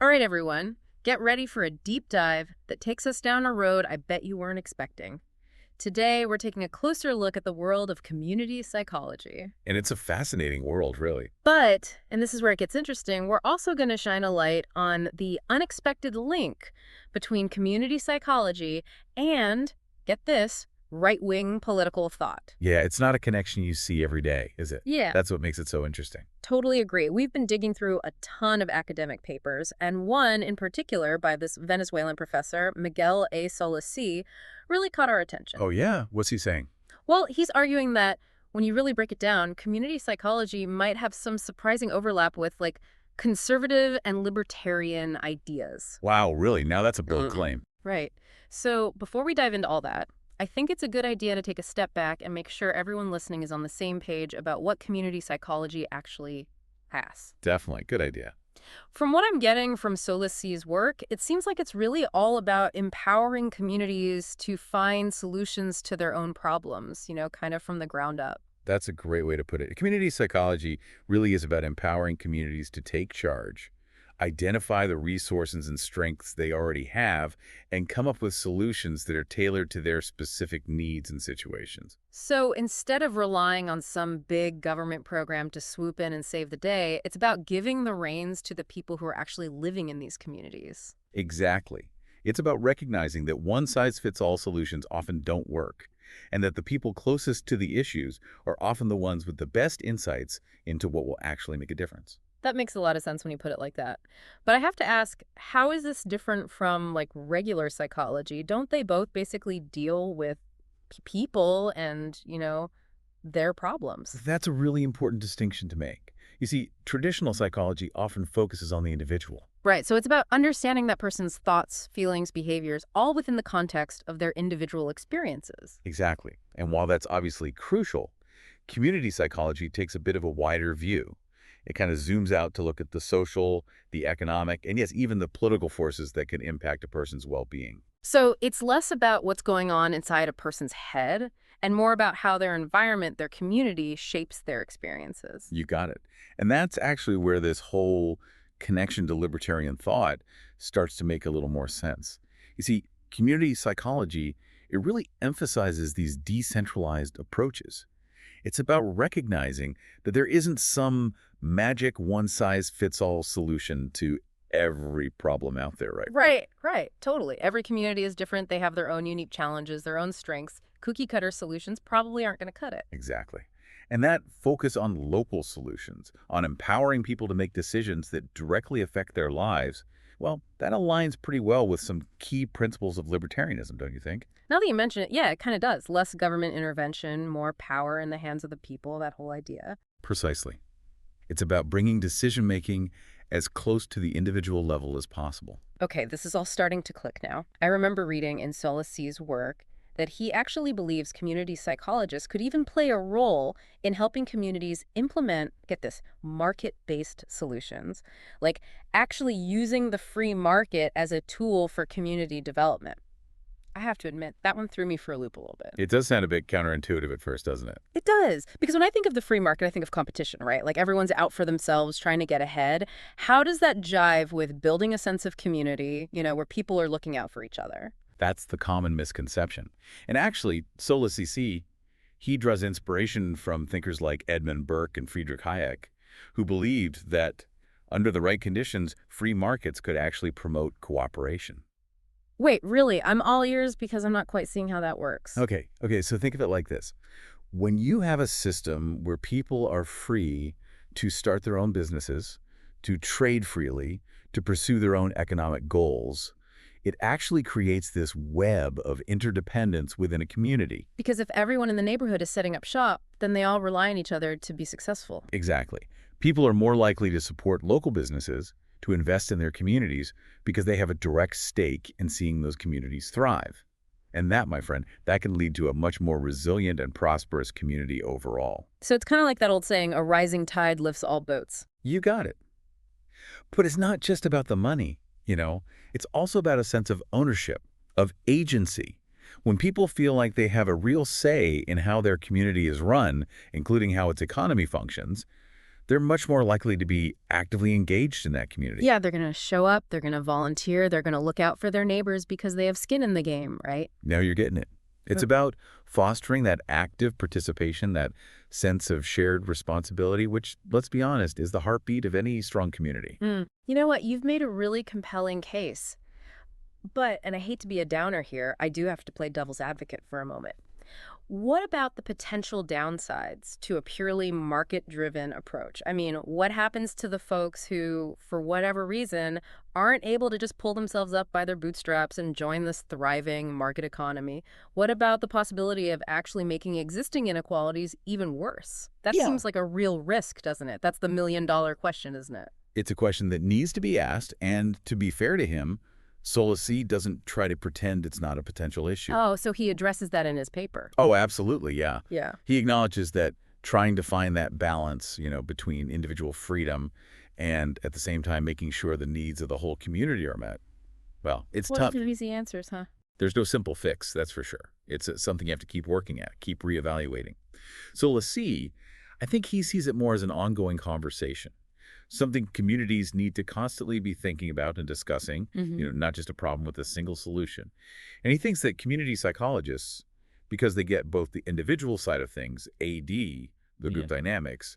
All right, everyone, get ready for a deep dive that takes us down a road I bet you weren't expecting. Today, we're taking a closer look at the world of community psychology. And it's a fascinating world, really. But, and this is where it gets interesting, we're also going to shine a light on the unexpected link between community psychology and, get this, right-wing political thought. Yeah, it's not a connection you see every day, is it? Yeah. That's what makes it so interesting. Totally agree. We've been digging through a ton of academic papers, and one in particular by this Venezuelan professor, Miguel A. Solis C, really caught our attention. Oh, yeah? What's he saying? Well, he's arguing that when you really break it down, community psychology might have some surprising overlap with, like, conservative and libertarian ideas. Wow, really? Now that's a bold claim. Right. So before we dive into all that, I think it's a good idea to take a step back and make sure everyone listening is on the same page about what community psychology actually has. Definitely. Good idea. From what I'm getting from Solis C's work, it seems like it's really all about empowering communities to find solutions to their own problems, kind of from the ground up. That's a great way to put it. Community psychology really is about empowering communities to take charge, identify the resources and strengths they already have, and come up with solutions that are tailored to their specific needs and situations. So instead of relying on some big government program to swoop in and save the day, it's about giving the reins to the people who are actually living in these communities. Exactly. It's about recognizing that one-size-fits-all solutions often don't work, and that the people closest to the issues are often the ones with the best insights into what will actually make a difference. That makes a lot of sense when you put it like that. But I have to ask, how is this different from, like, regular psychology? Don't they both basically deal with people and, their problems? That's a really important distinction to make. You see, traditional psychology often focuses on the individual. Right, so it's about understanding that person's thoughts, feelings, behaviors, all within the context of their individual experiences. Exactly. And while that's obviously crucial, community psychology takes a bit of a wider view. It kind of zooms out to look at the social, the economic, and yes, even the political forces that can impact a person's well-being. So it's less about what's going on inside a person's head and more about how their environment, their community, shapes their experiences. You got it. And that's actually where this whole connection to libertarian thought starts to make a little more sense. You see, community psychology, it really emphasizes these decentralized approaches. It's about recognizing that there isn't some magic one-size-fits-all solution to every problem out there, right? Right. Totally. Every community is different. They have their own unique challenges, their own strengths. Cookie-cutter solutions probably aren't going to cut it. Exactly. And that focus on local solutions, on empowering people to make decisions that directly affect their lives, well, that aligns pretty well with some key principles of libertarianism, don't you think? Now that you mention it, yeah, it kind of does. Less government intervention, more power in the hands of the people, that whole idea. Precisely. It's about bringing decision-making as close to the individual level as possible. Okay, this is all starting to click now. I remember reading in Solis C's work that he actually believes community psychologists could even play a role in helping communities implement, get this, market-based solutions, like actually using the free market as a tool for community development. I have to admit, that one threw me for a loop a little bit. It does sound a bit counterintuitive at first, doesn't it? It does. Because when I think of the free market, I think of competition, right? Like everyone's out for themselves, trying to get ahead. How does that jive with building a sense of community, where people are looking out for each other? That's the common misconception. And actually, Solis C, he draws inspiration from thinkers like Edmund Burke and Friedrich Hayek, who believed that under the right conditions, free markets could actually promote cooperation. Wait, really? I'm all ears because I'm not quite seeing how that works. Okay, so think of it like this. When you have a system where people are free to start their own businesses, to trade freely, to pursue their own economic goals, it actually creates this web of interdependence within a community. Because if everyone in the neighborhood is setting up shop, then they all rely on each other to be successful. Exactly. People are more likely to support local businesses, to invest in their communities, because they have a direct stake in seeing those communities thrive. And that, my friend, that can lead to a much more resilient and prosperous community overall. So it's kind of like that old saying, a rising tide lifts all boats. You got it. But it's not just about the money, It's also about a sense of ownership, of agency. When people feel like they have a real say in how their community is run, including how its economy functions, they're much more likely to be actively engaged in that community. Yeah, they're going to show up, they're going to volunteer, they're going to look out for their neighbors because they have skin in the game, right? Now you're getting it. It's about fostering that active participation, that sense of shared responsibility, which, let's be honest, is the heartbeat of any strong community. You know what? You've made a really compelling case. But, and I hate to be a downer here, I do have to play devil's advocate for a moment. What about the potential downsides to a purely market-driven approach? I mean, what happens to the folks who, for whatever reason, aren't able to just pull themselves up by their bootstraps and join this thriving market economy? What about the possibility of actually making existing inequalities even worse? That Yeah. seems like a real risk, doesn't it? That's the million-dollar question, isn't it? It's a question that needs to be asked, and to be fair to him, Solis C doesn't try to pretend it's not a potential issue. Oh, so he addresses that in his paper. Oh, absolutely, yeah. Yeah. He acknowledges that trying to find that balance, between individual freedom and at the same time making sure the needs of the whole community are met. Well, it's What tough. are easy answers, huh? There's no simple fix, that's for sure. It's something you have to keep working at, keep reevaluating. So Lassie, I think he sees it more as an ongoing conversation, something communities need to constantly be thinking about and discussing, not just a problem with a single solution. And he thinks that community psychologists, because they get both the individual side of things, AD, the group dynamics,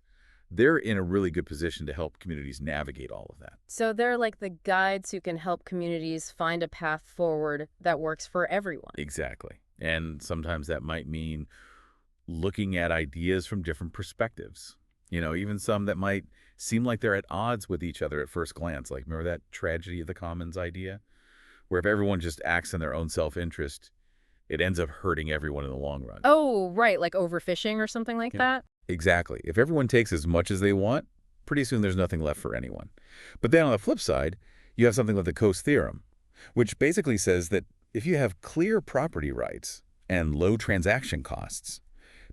they're in a really good position to help communities navigate all of that. So they're like the guides who can help communities find a path forward that works for everyone. Exactly. And sometimes that might mean looking at ideas from different perspectives. Even some that might seem like they're at odds with each other at first glance. Like, remember that tragedy of the commons idea? Where if everyone just acts in their own self-interest, it ends up hurting everyone in the long run. Oh, right, like overfishing or something like Yeah. that? Exactly. If everyone takes as much as they want, pretty soon there's nothing left for anyone. But then on the flip side, you have something like the Coase theorem, which basically says that if you have clear property rights and low transaction costs,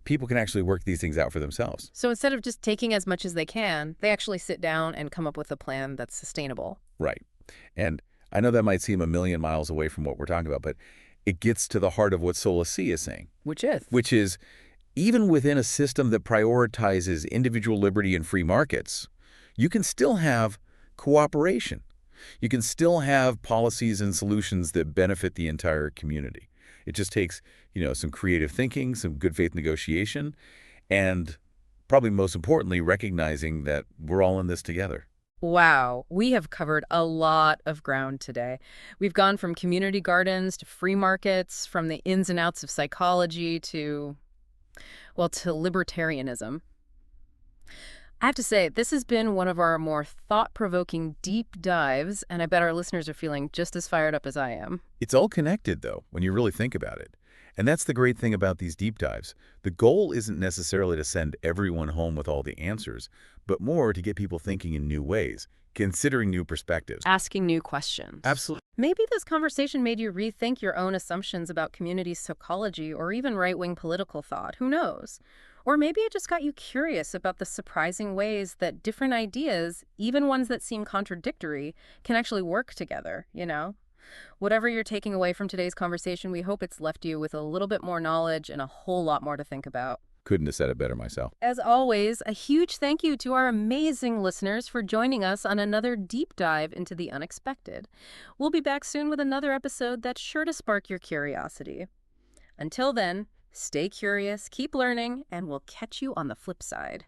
people can actually work these things out for themselves. So instead of just taking as much as they can, they actually sit down and come up with a plan that's sustainable. Right. And I know that might seem a million miles away from what we're talking about, but it gets to the heart of what Solis C is saying, Which is? which is even within a system that prioritizes individual liberty and free markets, you can still have cooperation. You can still have policies and solutions that benefit the entire community. It just takes, some creative thinking, some good faith negotiation, and probably most importantly, recognizing that we're all in this together. Wow, we have covered a lot of ground today. We've gone from community gardens to free markets, from the ins and outs of psychology to, well, to libertarianism. I have to say, this has been one of our more thought-provoking deep dives, and I bet our listeners are feeling just as fired up as I am. It's all connected, though, when you really think about it. And that's the great thing about these deep dives. The goal isn't necessarily to send everyone home with all the answers, but more to get people thinking in new ways, considering new perspectives. Asking new questions. Absolutely. Maybe this conversation made you rethink your own assumptions about community psychology or even right-wing political thought. Who knows? Or maybe it just got you curious about the surprising ways that different ideas, even ones that seem contradictory, can actually work together, Whatever you're taking away from today's conversation, we hope it's left you with a little bit more knowledge and a whole lot more to think about. Couldn't have said it better myself. As always, a huge thank you to our amazing listeners for joining us on another deep dive into the unexpected. We'll be back soon with another episode that's sure to spark your curiosity. Until then, stay curious, keep learning, and we'll catch you on the flip side.